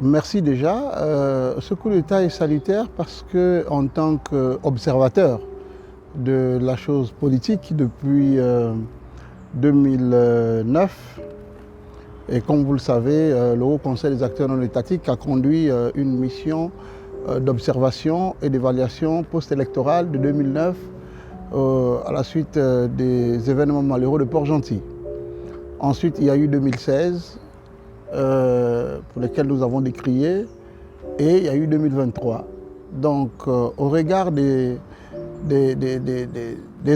Merci déjà. Ce coup d'État est salutaire parce que, en tant qu'observateur de la chose politique depuis 2009, et comme vous le savez, le Haut Conseil des acteurs non étatiques a conduit une mission d'observation et d'évaluation post-électorale de 2009 à la suite des événements malheureux de Port-Gentil. Ensuite, il y a eu 2016, pour lesquels nous avons décrié, et il y a eu 2023. Donc, au regard des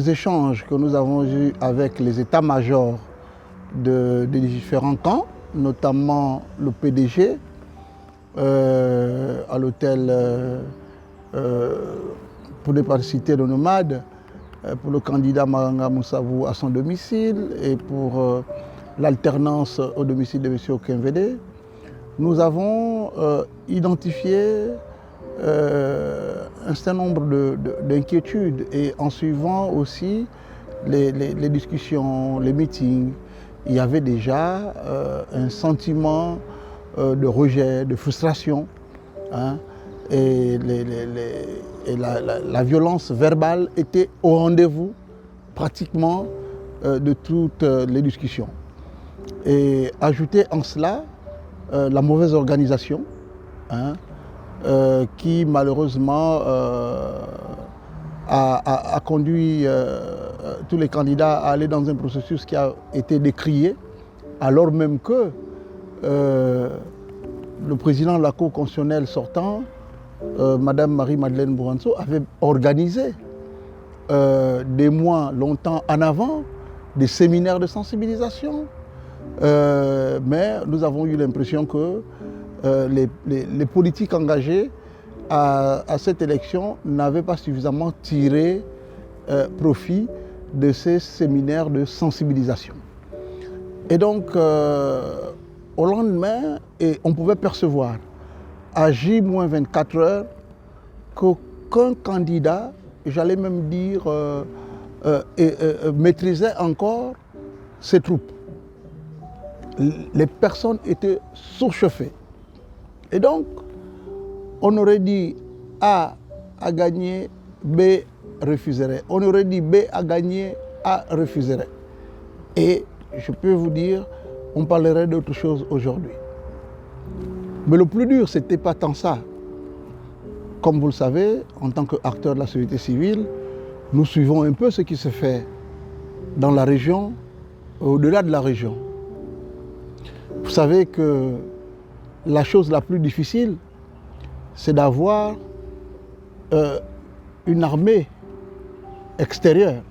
échanges que nous avons eus avec les états-majors des différents camps, notamment le PDG à l'hôtel, pour ne pas citer le nomade, pour le candidat Maranga Moussavou à son domicile et pour l'alternance au domicile de M. Okemvede, nous avons identifié un certain nombre d'inquiétudes et en suivant aussi les discussions, les meetings, il y avait déjà un sentiment de rejet, de frustration, hein, et la violence verbale était au rendez-vous pratiquement de toutes les discussions. Et ajouter en cela la mauvaise organisation, hein, qui malheureusement a conduit tous les candidats à aller dans un processus qui a été décrié, alors même que le président de la Cour constitutionnelle sortant, Madame Marie-Madeleine Bouranso, avait organisé des mois longtemps en avant des séminaires de sensibilisation. Mais nous avons eu l'impression que les politiques engagés à cette élection n'avaient pas suffisamment tiré profit de ces séminaires de sensibilisation. Et donc, au lendemain, on pouvait percevoir à J-24 heures qu'aucun candidat, j'allais même dire, maîtrisait encore ses troupes. Les personnes étaient surchauffées. Et donc, on aurait dit A a gagné, B refuserait. On aurait dit B a gagné, A refuserait. Et je peux vous dire, on parlerait d'autre chose aujourd'hui. Mais le plus dur, ce n'était pas tant ça. Comme vous le savez, en tant qu'acteur de la société civile, nous suivons un peu ce qui se fait dans la région, au-delà de la région. Vous savez que la chose la plus difficile, c'est d'avoir une armée extérieure.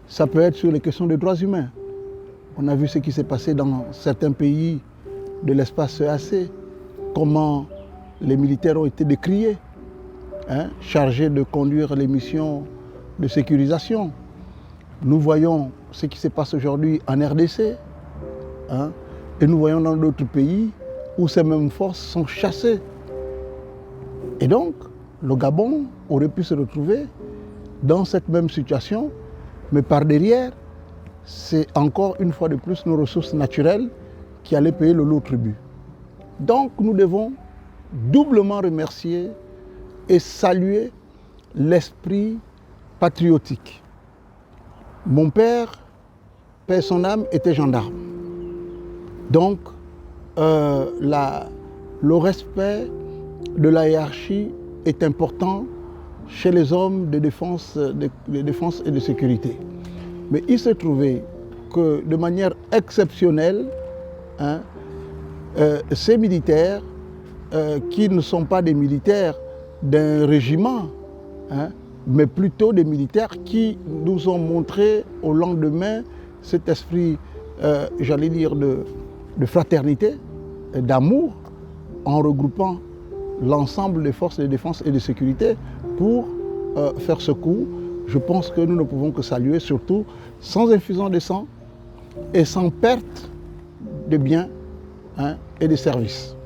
Ça peut être sur les questions des droits humains. On a vu ce qui s'est passé dans certains pays de l'espace EAC, comment les militaires ont été décriés, hein, chargés de conduire les missions de sécurisation. Nous voyons ce qui se passe aujourd'hui en RDC, hein, et nous voyons dans d'autres pays où ces mêmes forces sont chassées. Et donc, le Gabon aurait pu se retrouver dans cette même situation, mais par derrière, c'est encore une fois de plus nos ressources naturelles qui allaient payer le lourd tribut. Donc, nous devons doublement remercier et saluer l'esprit patriotique. Mon père, paix son âme, était gendarme. Donc, le respect de la hiérarchie est important chez les hommes de défense et de sécurité. Mais il se trouvait que de manière exceptionnelle, hein, ces militaires, qui ne sont pas des militaires d'un régiment, hein, mais plutôt des militaires qui nous ont montré au lendemain cet esprit, j'allais dire, de fraternité, d'amour, en regroupant l'ensemble des forces de défense et de sécurité pour faire ce coup. Je pense que nous ne pouvons que saluer, surtout sans infusion de sang et sans perte de biens, hein, et de services.